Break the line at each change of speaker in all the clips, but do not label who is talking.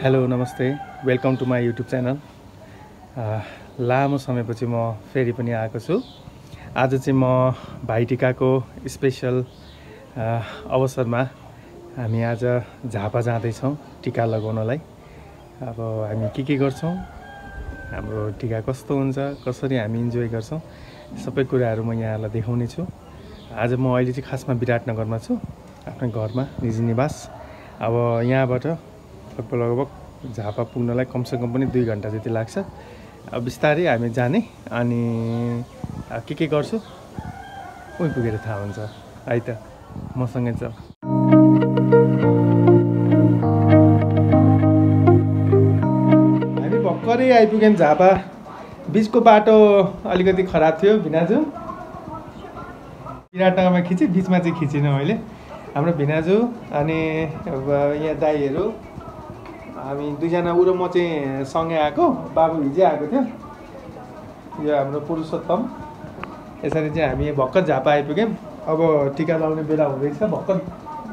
Hello नमस्ते welcome to my YouTube channel. लामो समयपछि म फेरि पनि आएको छु। आज चाहिँ म भाइटिकाको स्पेसल अवसरमा हामी आज झापा जाँदैछौँ टिका लगाउनलाई। अब हामी के गर्छौँ, हाम्रो टिका कस्तो हुन्छ, कसरी हामी इन्जोय गर्छौँ, सबै कुराहरू म यहाँलाई देखाउने छु। आज म अहिले चाहिँ खासमा विराटनगरमा छु, आफ्नै घरमा, निजी निवास। अब यहाँबाट लगभग झापा पुग्नलाई कमसेकम पनि 2 घन्टा जति लाग्छ। अब बिस्तारै हामी जाने अनि के गर्छु उही पुगेर थाहा हुन्छ है त। मसँगै छ। हामी भर्खरै आइपुग्यौँ झापा। बिचको बाटो अलिकति खराब थियो भिनाजु। विराटनगरमा खिचेँ, बिचमा चाहिँ खिचिनँ मैले। हाम्रो भिनाजु अनि यहाँ दाईहरू, हामी 2 जना उ र म चाहिँ सँगै आएको। बाबु हिजै आएको थियो, यो हाम्रो पुरुषोत्तम। यसरी चाहिँ हामी भर्खर झापा आइपुग्यौँ। अब टिका लाउने बेला हुँदैछ, भर्खर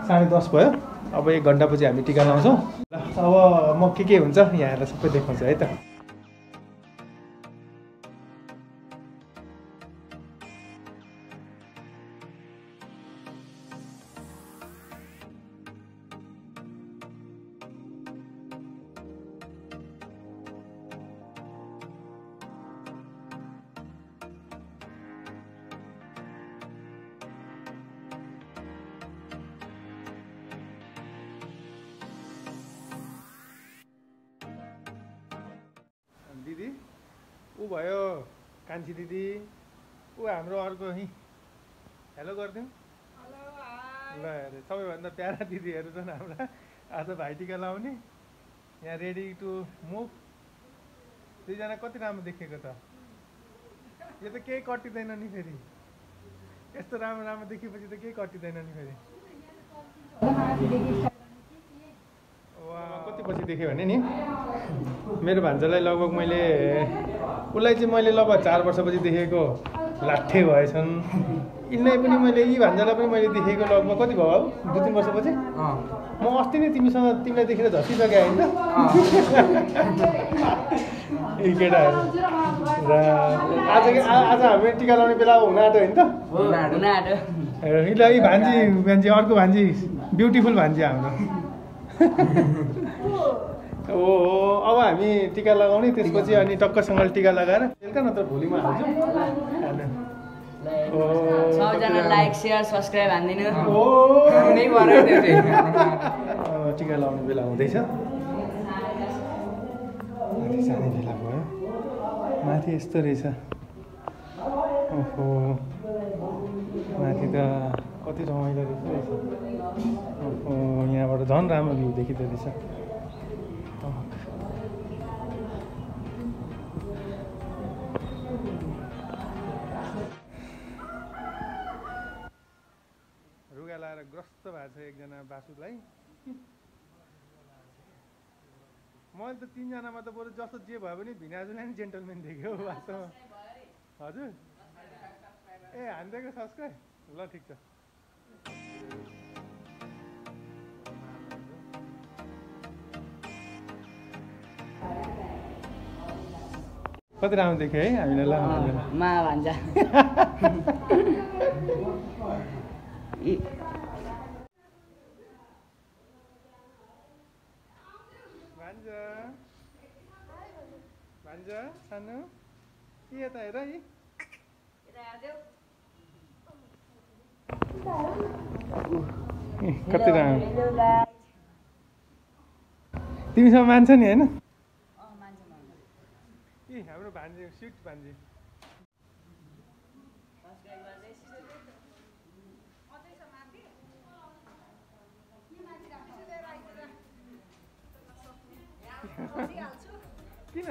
10:30 भयो। अब 1 घन्टापछि हामी टिका लाउँछौँ। अब म के हुन्छ यहाँहरूलाई सबै देखाउँछु है त। दिदी ऊ भयो कान्छी दिदी, ऊ हाम्रो अर्को हेलो गरिदिउँ। ल अरे सबैभन्दा प्यारा दिदीहरू छन् हाम्रा। आज भाइटिका लाउने, यहाँ रेडी टु मुभ। 2 जना कति राम्रो देखिएको त। यो त केही कटिँदैन नि फेरि। यस्तो राम्रो राम्रो देखेपछि त केही कटिँदैन नि फेरि। कति पछि देखेँ भने नि, मेरो भान्जालाई लगभग उसलाई चाहिँ मैले लगभग 4 वर्षपछि देखेको लाठे भएछन्। यिनलाई पनि मैले, यी भान्जालाई पनि मैले देखेको लगभग कति भयो अब 2-3 वर्षपछि। म अस्ति नै तिमीलाई देखेर झसिसकेँ होइन त। यी केटाहरू र आज हामी टिका लाउने बेला हुन आँट्यो होइन त। यी भान्जी अर्को भान्जी, ब्युटिफुल भान्जी हाम्रो। हो अब हामी टिका लगाउने, त्यसपछि अनि टक्कसँगले टिका लगाएर बेलुका नत्र भोलिमा हाल्छु।
सबैजना लाइक सेयर सब्सक्राइब हान्दिनु।
टिका लाउने बेला हुँदैछ। माथि जाने बेला भयो। माथि यस्तो रहेछ। ओहो माथि त कति रमाइलो रहेछ। ओहो यहाँबाट झन् राम्रो भ्यू देखिँदो रहेछ। रुगा लाएर ग्रस्त भएको छ एकजना बासुलाई। मैले त 3 जनामा त बरु जस्तो जे भयो भने भिनाजुलाई नि जेन्टलमेन देख्यो वास्तवमा। हजुर ए हानिदिएको सब्सक्राइब। ल ठिक छ। कति राम्रो देख्यो है हामीले। ल
मा भान्जा
भान्जा सानो के यता हेर है। कति राम्रो। तिमीसँग मान्छ नि होइन। हाम्रो भान्जी स्विट भान्जी। किन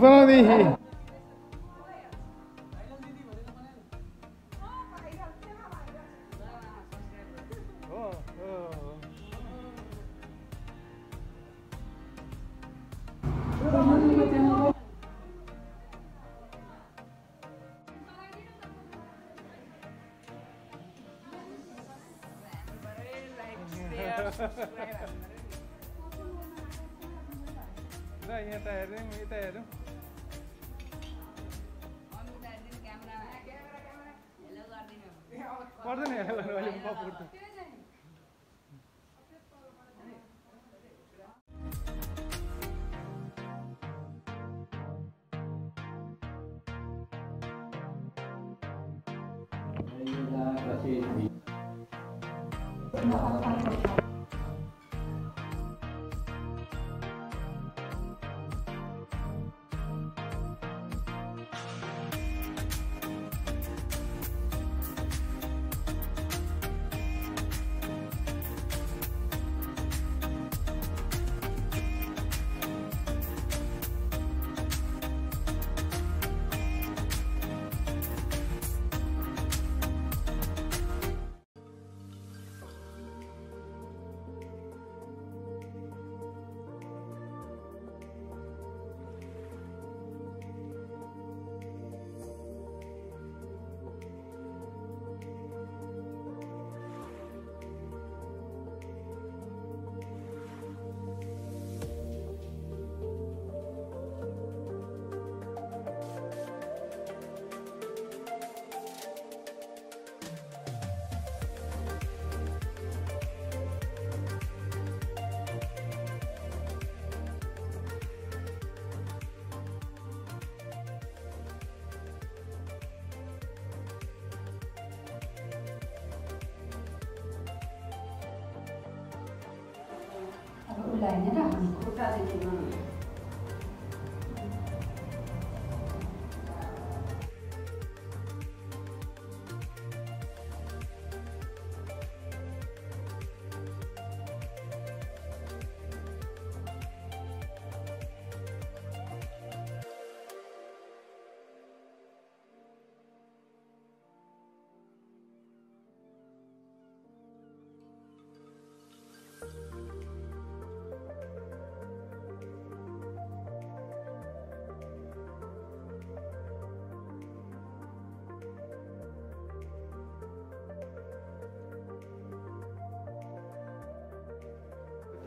बनाउँदै ल यहाँ त हेर्ने यता हेरौँ पर्दैन हेर अहिले म पुग्छु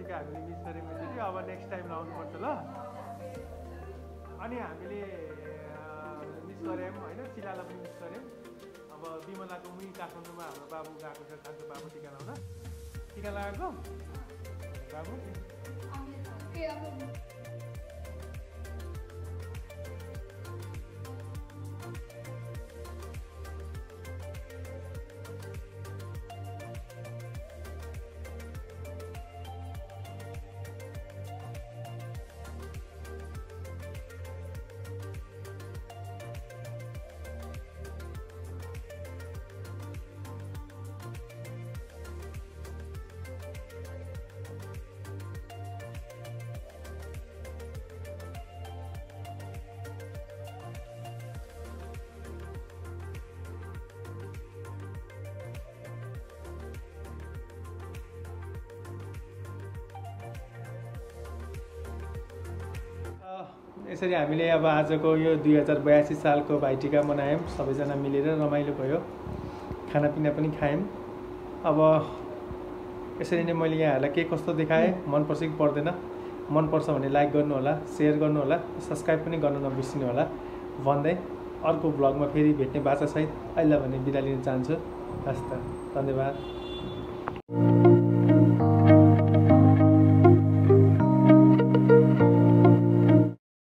टिका हामीले मिस गरेको थियो अब नेक्स्ट टाइम लाउनुपर्छ ल अनि हामीले मिस गऱ्यौँ होइन शिलालाई पनि मिस गऱ्यौँ अब विमलाको मुही काठमाडौँमा हाम्रो बाबु गएको छ खान्छ बाबु टिका लाउन टिका लगाएको बाबु यसरी हामीले अब आजको यो 2082 सालको भाइटिका मनायौँ सबैजना मिलेर रमाइलो भयो खानापिना पनि खायौँ अब यसरी नै मैले यहाँहरूलाई के कस्तो देखाएँ मनपर्छ कि पर्दैन मनपर्छ भने लाइक गर्नु होला सेयर गर्नु होला सब्स्क्राइब पनि गर्न नबिर्सिनु होला भन्दै अर्को भ्लगमा फेरि भेट्ने बाचासहित अहिले भने बिदा लिन चाहन्छु हस् त धन्यवाद।